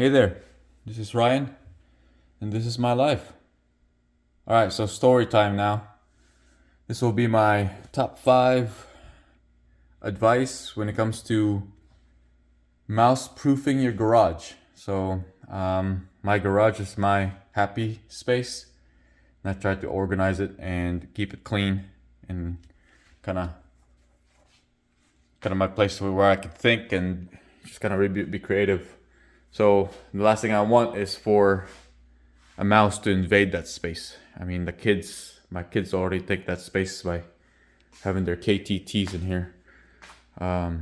Hey there, this is Ryan, and this is my life. Alright, so story time now. This will be my top 5 advice when it comes to mouse proofing your garage. My garage is my happy space, and I try to organize it and keep it clean and kind of my place where I can think and just kind of be creative. So the last thing I want is for a mouse to invade that space. I mean, my kids already take that space by having their KTTs in here. I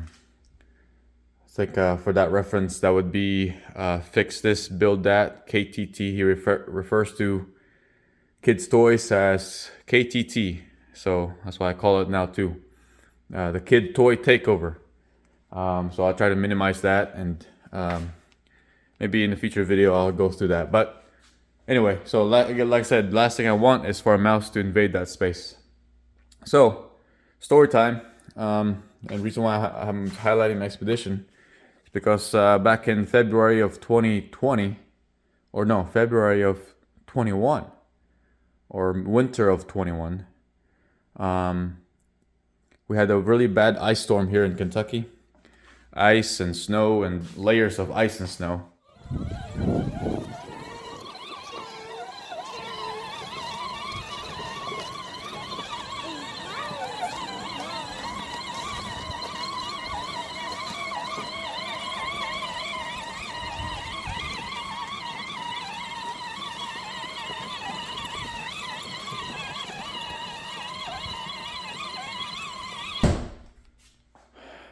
think for that reference, that would be fix this, build that. KTT, he refers to kids' toys as KTT. So that's why I call it now too. The kid toy takeover. So I'll try to minimize that, and maybe in a future video I'll go through that. But anyway, so like I said, last thing I want is for a mouse to invade that space. So, story time. And reason why I'm highlighting my expedition is because back in February of 2020, or no, February of 21, or winter of 21, we had a really bad ice storm here in Kentucky. Ice and snow and layers of ice and snow.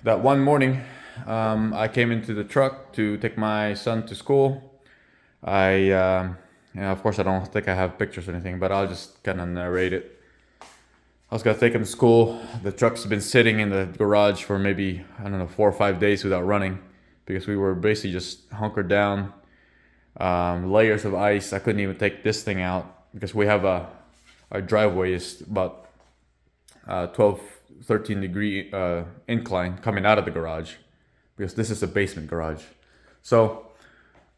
That one morning, I came into the truck to take my son to school. Of course, I don't think I have pictures or anything, but I'll just kind of narrate it. I was gonna take him to school. The truck's been sitting in the garage for maybe, 4 or 5 days without running because we were basically just hunkered down, layers of ice. I couldn't even take this thing out because we have our driveway is about 12, 13 degree incline coming out of the garage because this is a basement garage. So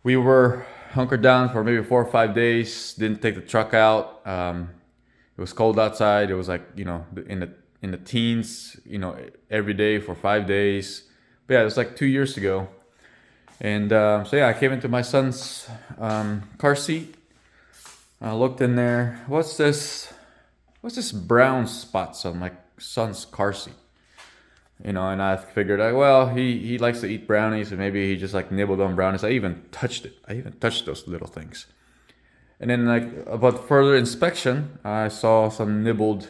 we were hunkered down for maybe 4 or 5 days. Didn't take the truck out. It was cold outside. It was like in the teens. Every day for 5 days. But yeah, it was like 2 years ago. And I came into my son's car seat. I looked in there. What's this brown spots on my son's car seat? And I figured, he likes to eat brownies, and maybe he just like nibbled on brownies. I even touched it. I even touched those little things. And then about further inspection, I saw some nibbled,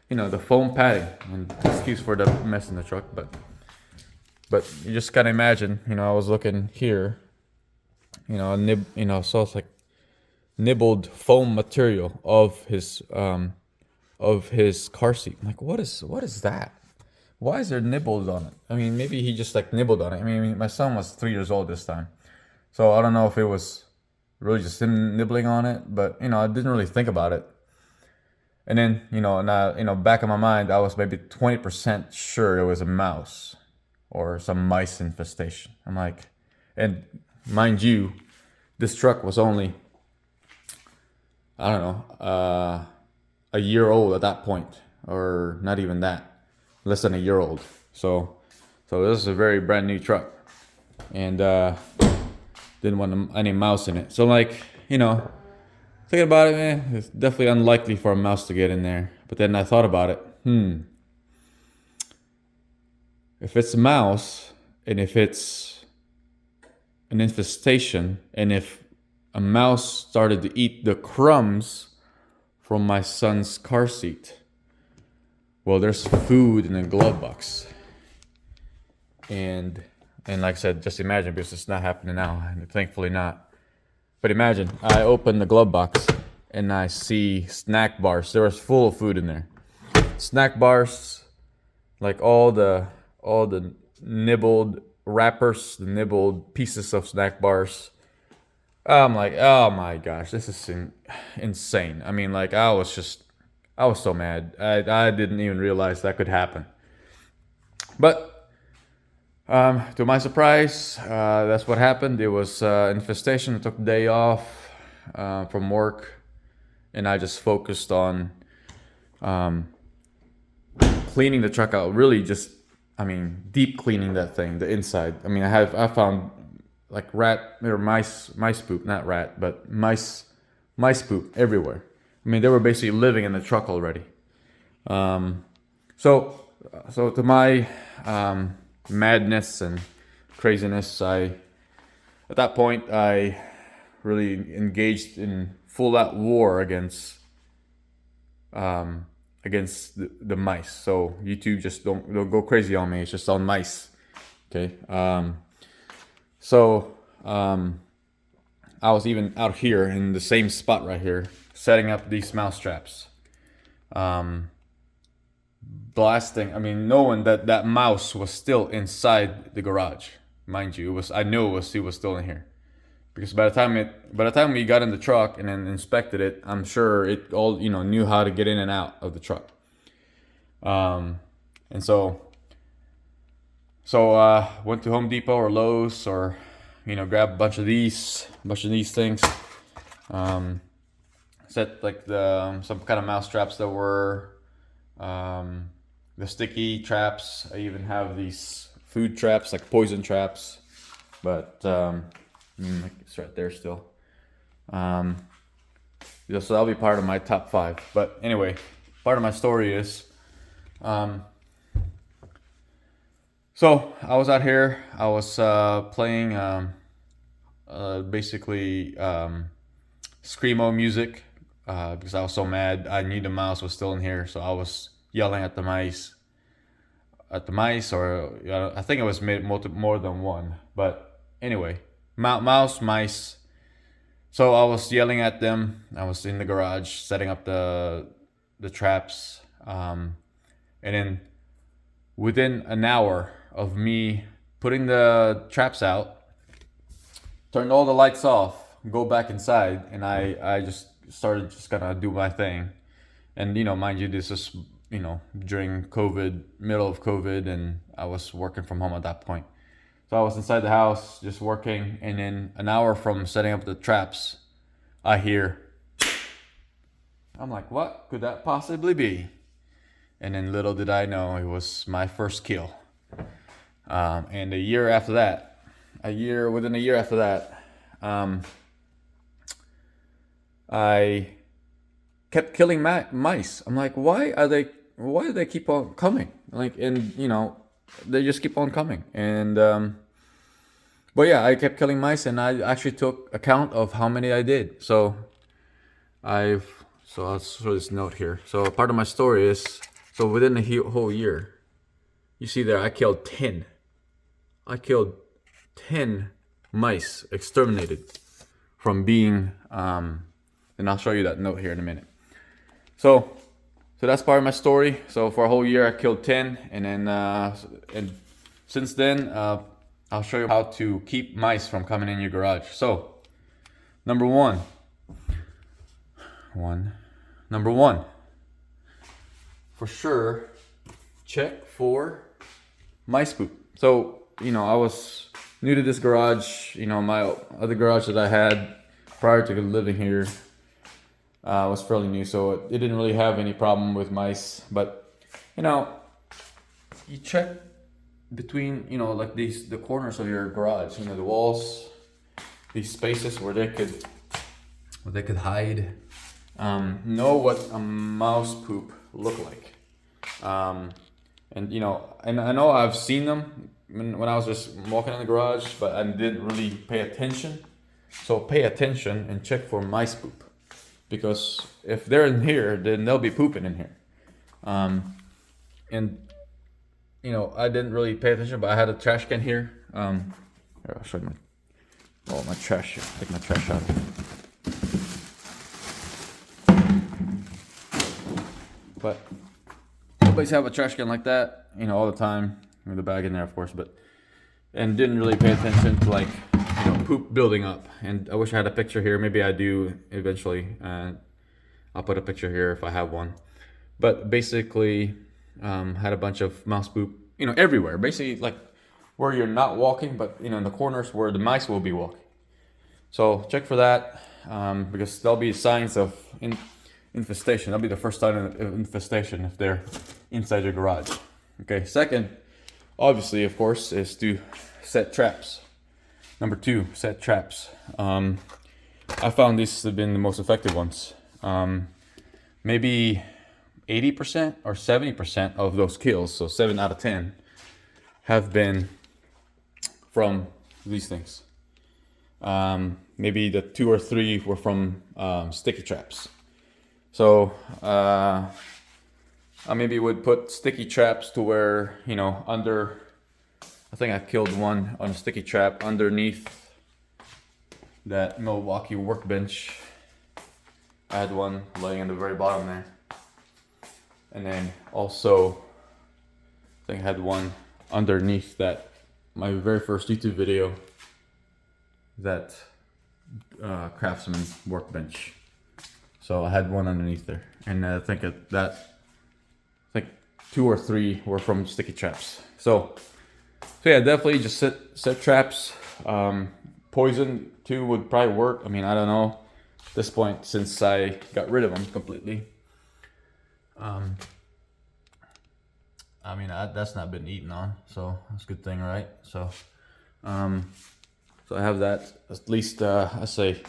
the foam padding. And excuse for the mess in the truck, but you just gotta imagine, I was looking here, so it's like nibbled foam material of his car seat. I'm like, what is that? Why is there nibbles on it? I mean, maybe he just like nibbled on it. I mean, my son was 3 years old this time, so I don't know if it was really just him nibbling on it, but I didn't really think about it. And then back in my mind, I was maybe 20% sure it was a mouse or some mice infestation. I'm like, and mind you, this truck was only, I don't know, a year old at that point, or not even that, less than a year old. So this is a very brand new truck, and didn't want any mouse in it. So thinking about it, man, it's definitely unlikely for a mouse to get in there. But then I thought about it. If it's a mouse, and if it's an infestation, and if a mouse started to eat the crumbs from my son's car seat, well, there's food in the glove box. And like I said, just imagine, because it's not happening now, and thankfully not. But imagine, I open the glove box and I see snack bars. There was full of food in there. Snack bars, like all the nibbled wrappers, the nibbled pieces of snack bars. I'm like, oh my gosh, this is insane. I mean, like, I was so mad. I didn't even realize that could happen. But To my surprise, that's what happened. It was infestation. I took the day off from work, and I just focused on um, cleaning the truck out. Really, just deep cleaning that thing, the inside. I found like rat or mice poop, not rat, but mice poop everywhere. They were basically living in the truck already. Um, so to my madness and craziness, at that point I really engaged in full out war um, against the mice. So YouTube, just don't go crazy on me. It's just on mice. Okay. So I was even out here in the same spot right here, setting up these mouse traps. Blasting. Knowing that mouse was still inside the garage. Mind you, I knew he was still in here, because by the time we got in the truck and then inspected it, I'm sure it all knew how to get in and out of the truck. And so went to Home Depot or Lowe's, or grab a bunch of these things. Set like some kind of mouse traps that were the sticky traps. I even have these food traps, like poison traps, but it's right there still. So that'll be part of my top 5. But anyway, part of my story is, so I was out here. I was playing basically screamo music because I was so mad. I knew the mouse was still in here, so I was yelling at the mice. Or I think it was more than one. But anyway, mice. So I was yelling at them. I was in the garage setting up the traps, and then within an hour of me putting the traps out, turned all the lights off, go back inside, and I just started just gonna do my thing. And mind you, this is during COVID, middle of COVID, and I was working from home at that point. So I was inside the house just working, and then an hour from setting up the traps, I hear. I'm like, what could that possibly be? And then little did I know, it was my first kill. And within a year after that, I kept killing mice. I'm like, why do they keep on coming? They just keep on coming. And but yeah, I kept killing mice, and I actually took account of how many I did. So I'll show this note here. So part of my story is, so within the whole year, you see there, I killed 10 mice, exterminated from being and I'll show you that note here in a minute. So that's part of my story. So for a whole year I killed 10, and then and since then I'll show you how to keep mice from coming in your garage. So number one, for sure, check for mice poop. So I was new to this garage. My other garage that I had prior to living here was fairly new, so it didn't really have any problem with mice. But you check between like the corners of your garage, the walls, these spaces where they could hide. Know what a mouse poop look like. And I know I've seen them when I was just walking in the garage, but I didn't really pay attention. So pay attention and check for mice poop, because if they're in here, then they'll be pooping in here. And I didn't really pay attention, but I had a trash can here. Here, I'll show you my trash here. Take my trash out. But nobody's have a trash can like that, all the time, with the bag in there, of course. And didn't really pay attention to poop building up. And I wish I had a picture here. Maybe I do eventually. I'll put a picture here if I have one. But basically, had a bunch of mouse poop, everywhere. Basically, like where you're not walking, but you know, in the corners where the mice will be walking. So check for that, because there'll be signs of infestation. That'll be the first sign of infestation if they're inside your garage. Okay, second, obviously, of course, is to set traps. Number 2, set traps. I found these have been the most effective ones. Maybe 80% or 70% of those kills, so 7 out of 10, have been from these things. Maybe the 2 or 3 were from sticky traps. So I maybe would put sticky traps to where, you know, under, I think I killed one on a sticky trap underneath that Milwaukee workbench. I had one laying on the very bottom there. And then also, I think I had one underneath that, my very first YouTube video, that craftsman workbench. So I had one underneath there. And I think 2 or 3 were from sticky traps. So yeah, definitely just set traps. Poison too would probably work. I mean, I don't know at this point since I got rid of them completely. I mean, that's not been eaten on, so that's a good thing, right? So so I have that at least. I say,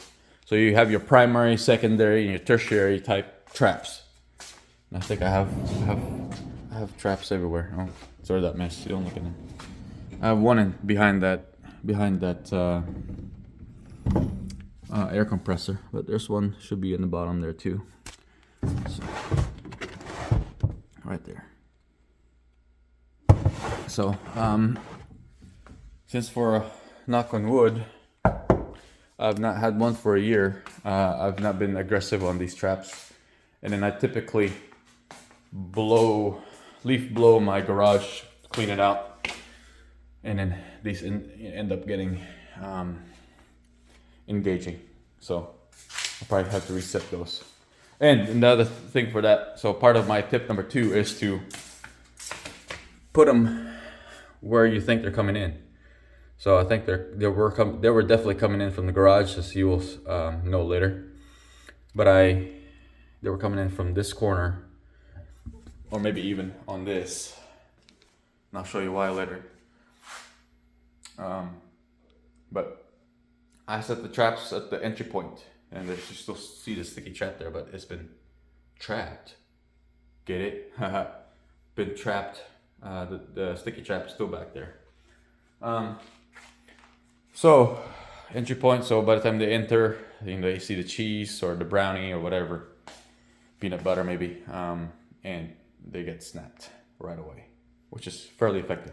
so you have your primary, secondary, and your tertiary type traps. And I think I have traps everywhere. Oh, sorry that mess. You don't look at them. I have one behind that air compressor, but there's one should be in the bottom there too. So, right there. So since for knock on wood, I've not had one for a year. I've not been aggressive on these traps, and then I typically leaf blow my garage, clean it out, and then these end up getting engaging. So I'll probably have to reset those. And another thing for that, so part of my tip number 2 is to put them where you think they're coming in. So I think they were definitely coming in from the garage, as you will know later. But they were coming in from this corner, or maybe even on this. And I'll show you why later. But I set the traps at the entry point, and you still see the sticky trap there, but it's been trapped. Get it? Been trapped. The sticky trap is still back there. So entry point. So by the time they enter, you know, they see the cheese or the brownie or whatever, peanut butter maybe, and they get snapped right away, which is fairly effective.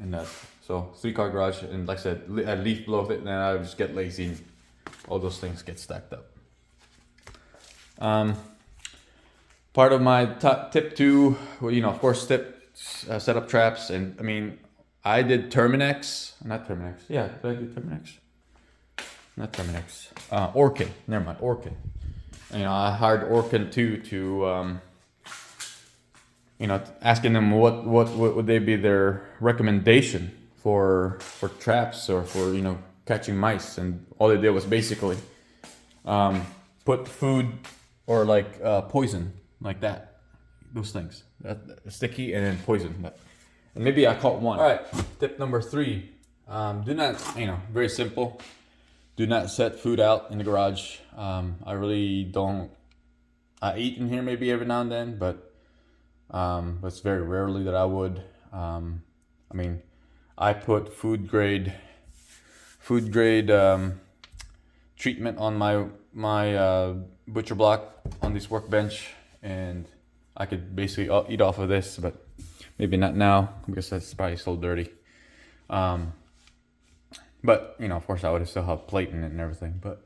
In that, so 3-car garage, and like I said, I leaf blow it, and then I just get lazy, and all those things get stacked up. Part of my tip 2, well, you know, of course, set up traps, and I mean, I did Terminex, not Terminex. Yeah, did I do Terminex? Not Terminex. Orkin. Never mind, Orkin. You know, I hired Orkin too to. You know, asking them what would they be their recommendation for traps or for, you know, catching mice, and all they did was basically put food or like poison, like that, those things, sticky, and then poison. And maybe I caught one. All right, tip number 3: do not, you know, very simple. Do not set food out in the garage. I really don't. I eat in here maybe every now and then, but it's very rarely that I would. I mean, I put food grade treatment on my butcher block on this workbench, and I could basically eat off of this, but maybe not now because that's probably so dirty. But you know, of course, I would still have plate in it and everything. But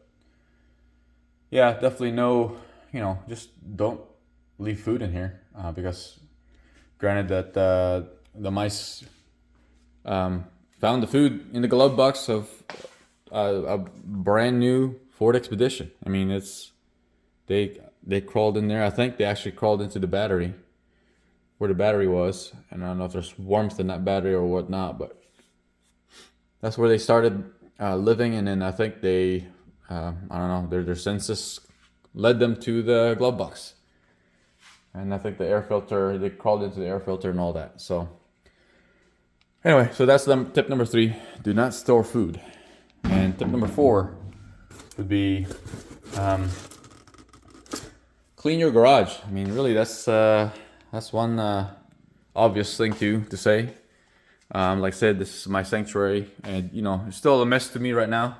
yeah, definitely no. You know, just don't leave food in here, because granted that the mice found the food in the glove box of a brand new Ford Expedition. I mean, they crawled in there. I think they actually crawled into the battery where the battery was, and I don't know if there's warmth in that battery or whatnot, but that's where they started living. And then I think they, I don't know, their census led them to the glove box. And I think the air filter, they crawled into the air filter and all that. So anyway, so that's tip number 3. Do not store food. And tip number 4 would be clean your garage. I mean, really, that's one obvious thing to say. Like I said, this is my sanctuary, and you know, it's still a mess to me right now.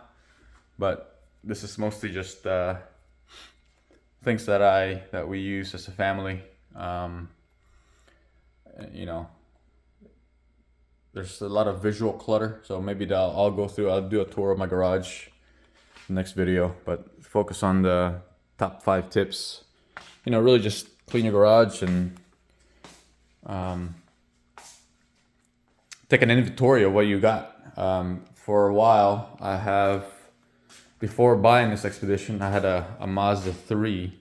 But this is mostly just things that we use as a family. You know, there's a lot of visual clutter, so maybe I'll do a tour of my garage in the next video, but focus on the top 5 tips. You know, really just clean your garage and take an inventory of what you got. For a while, before buying this expedition, I had a Mazda 3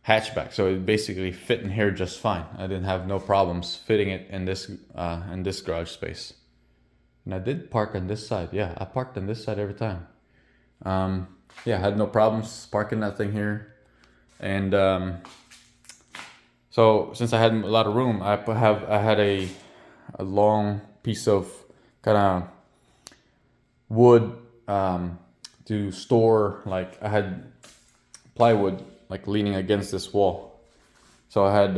hatchback, so it basically fit in here just fine. I didn't have no problems fitting it in this garage space. And I did park on this side. Yeah, I parked on this side every time. Yeah, I had no problems parking that thing here. And so since I had a lot of room, I had a long piece of kind of wood to store, like I had plywood like leaning against this wall. So I had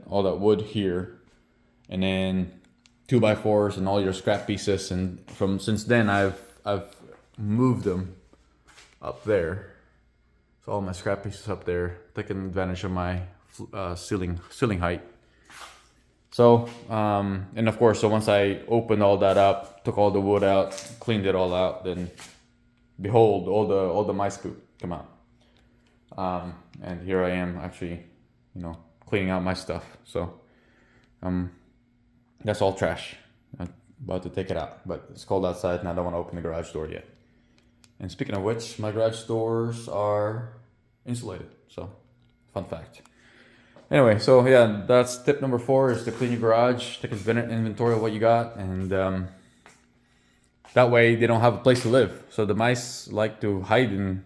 all that wood here, and then 2x4s and all your scrap pieces. And since then I've moved them up there. So all my scrap pieces up there, taking advantage of my ceiling height. So and of course, so once I opened all that up, took all the wood out, cleaned it all out, then behold, all the mice poop come out. And here I am actually, you know, cleaning out my stuff. So that's all trash. I'm about to take it out, but it's cold outside and I don't want to open the garage door yet. And speaking of which, my garage doors are insulated. So fun fact. Anyway, so yeah, that's tip number 4 is to clean your garage, take an inventory of what you got, and that way they don't have a place to live. So the mice like to hide in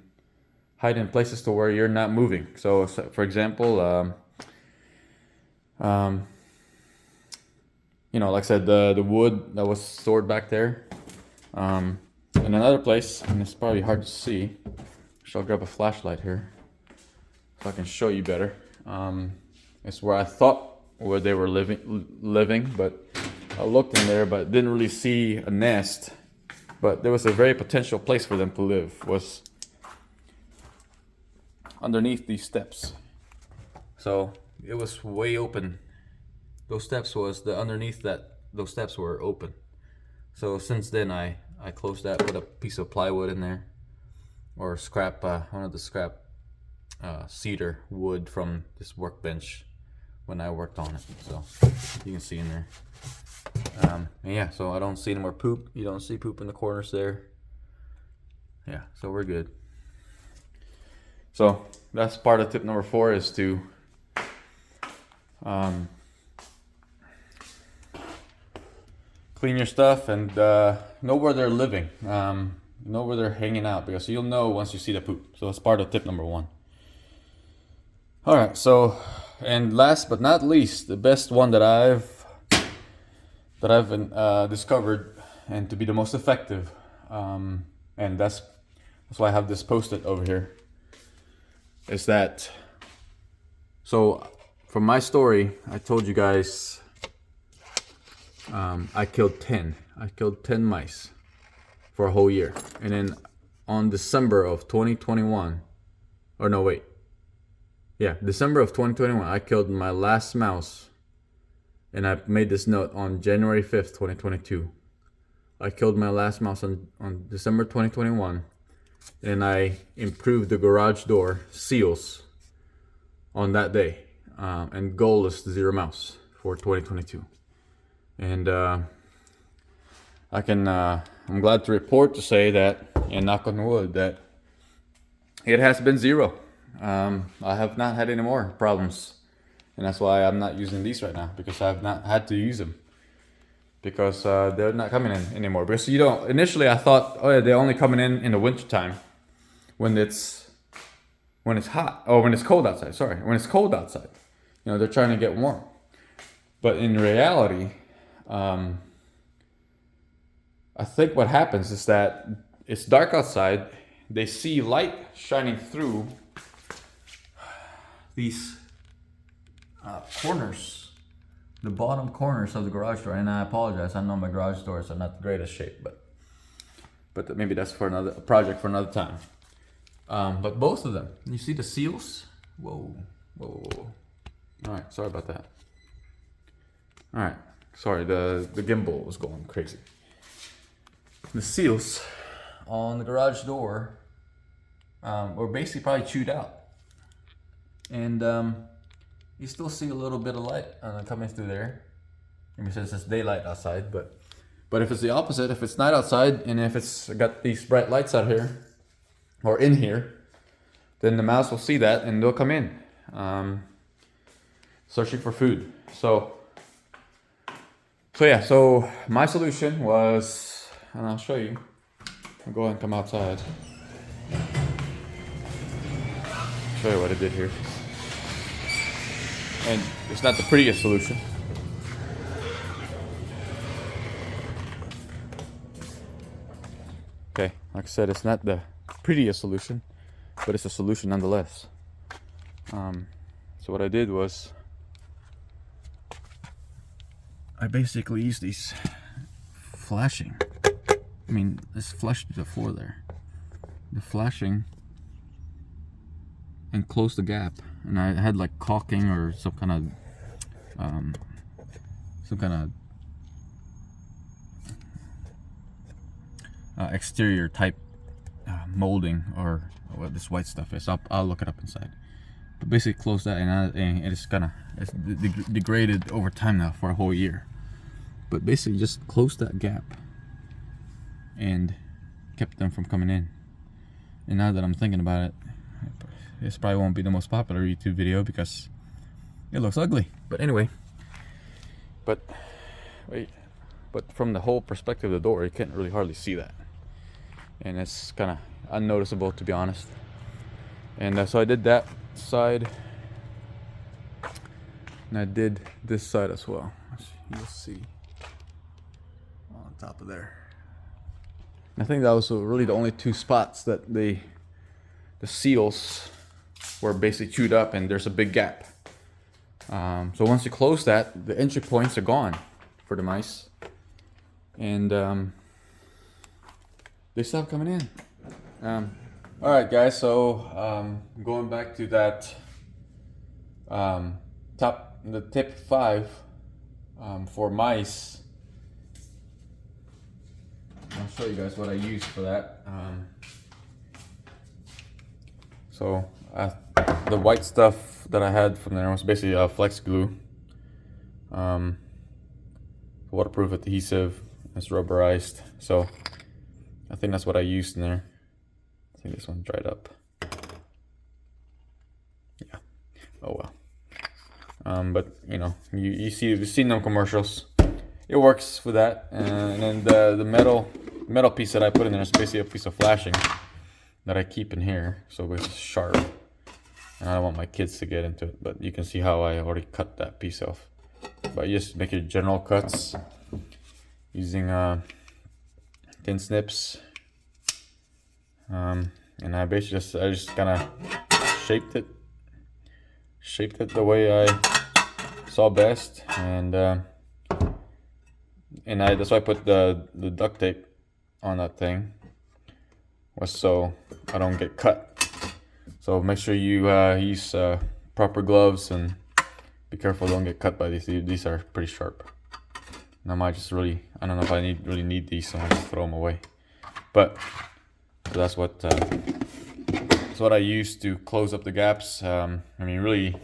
places to where you're not moving. So for example, you know, like I said, the wood that was stored back there. In another place, and it's probably hard to see, so I'll grab a flashlight here so I can show you better. It's where I thought where they were living, but I looked in there, but didn't really see a nest. But there was a very potential place for them to live, was underneath these steps. So it was way open. Those steps those steps were open. So since then I closed that, put a piece of plywood in there, or scrap, one of the scrap cedar wood from this workbench when I worked on it. So you can see in there. And yeah, so I don't see any more poop. You don't see poop in the corners there. Yeah, so we're good. So that's part of tip number 4 is to clean your stuff and know where they're living, know where they're hanging out, because you'll know once you see the poop. So it's part of tip number 1. All right, so, and last but not least, the best one that I've discovered and to be the most effective, and that's why I have this post-it over here, is that, so from my story, I told you guys I killed 10 mice for a whole year. And then on December of 2021, or no, wait. Yeah, December of 2021, I killed my last mouse. And I made this note on January 5th, 2022. I killed my last mouse on December 2021. And I improved the garage door seals on that day. And goal is 0 mouse for 2022. And I'm glad to report to say that, and knock on wood, that it has been 0. I have not had any more problems. and that's why I'm not using these right now, because I've not had to use them, because they're not coming in anymore. Because initially I thought, oh yeah, they're only coming in the winter time when it's hot, or when it's cold outside. Sorry, when it's cold outside, they're trying to get warm. But in reality, I think what happens is that it's dark outside. They see light shining through these corners, the bottom corners of the garage door. And I apologize, I know my garage doors are not the greatest shape, but maybe that's for a project for another time. But both of them, you see the seals? Whoa. All right, sorry about that. All right, sorry, the gimbal was going crazy. The seals on the garage door were basically probably chewed out. And you still see a little bit of light coming through there. I mean, since it's daylight outside, but if it's the opposite, if it's night outside and if it's got these bright lights out here or in here, then the mouse will see that and they'll come in searching for food. So my solution was, and I'll show you. I'll go ahead and come outside. Show you what I did here. And it's not the prettiest solution. Okay, like I said, it's not the prettiest solution, but it's a solution nonetheless. So what I did was, I basically used these flashing. I mean, this flashed the floor there. The flashing, and close the gap. And I had like caulking or some kind of exterior type molding, or what this white stuff is. I'll look it up inside. But basically close that, and it's degraded over time now for a whole year. But basically just close that gap and kept them from coming in. And now that I'm thinking about it, this probably won't be the most popular YouTube video because it looks ugly. But anyway, but from the whole perspective of the door, you can't really hardly see that, and it's kind of unnoticeable, to be honest. And so I did that side, and I did this side as well. You'll see on top of there. I think that was really the only two spots that the seals were basically chewed up, and there's a big gap. So once you close that, the entry points are gone for the mice, and they stop coming in. All right, guys. So going back to that the tip 5 for mice. I'll show you guys what I used for that. So the white stuff that I had from there was basically flex glue, waterproof adhesive. It's rubberized, so I think that's what I used in there. I think this one dried up. Yeah. Oh well. But you've seen them commercials. It works for that. And then the metal piece that I put in there is basically a piece of flashing that I keep in here, so it's sharp. And I don't want my kids to get into it, but you can see how I already cut that piece off. But you just make your general cuts using thin snips. And I basically just kind of shaped it the way I saw best, and that's why I put the duct tape on that thing, was so I don't get cut. So make sure you use proper gloves, and be careful, don't get cut by these. These are pretty sharp. And I might just I don't know if I really need these, so I just throw them away. But so that's what I use to close up the gaps. I mean, really,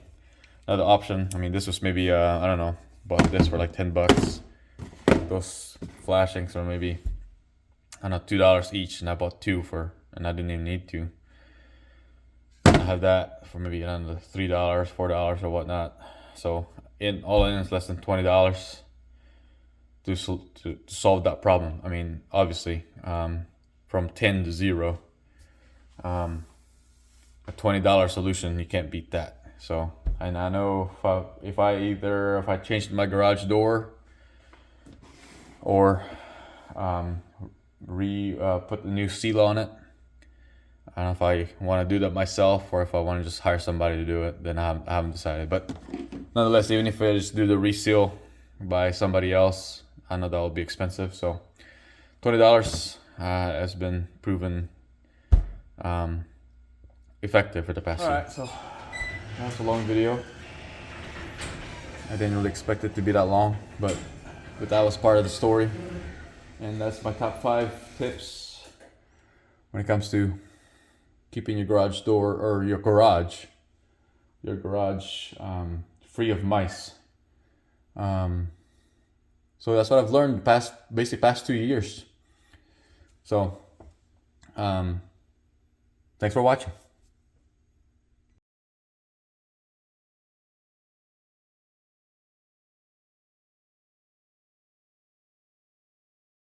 another option. I mean, this was maybe I don't know, bought this for like $10. Those flashings are maybe, I don't know, $2 each, and I bought 2 and I didn't even need to. I have that for maybe, I don't know, $3, $4 or whatnot. So all in, it's less than $20 to solve that problem. I mean, obviously, from 10 to 0, a $20 solution, you can't beat that. So, and I know if I changed my garage door or put the new seal on it. I don't know if I want to do that myself or if I want to just hire somebody to do it. Then I haven't decided. But nonetheless, even if I just do the reseal by somebody else, I know that will be expensive. So $20 has been proven effective for the past year. Alright, so that's a long video. I didn't really expect it to be that long, but that was part of the story. And that's my top 5 tips when it comes to keeping your garage door or your garage free of mice. So that's what I've learned past 2 years. So thanks for watching.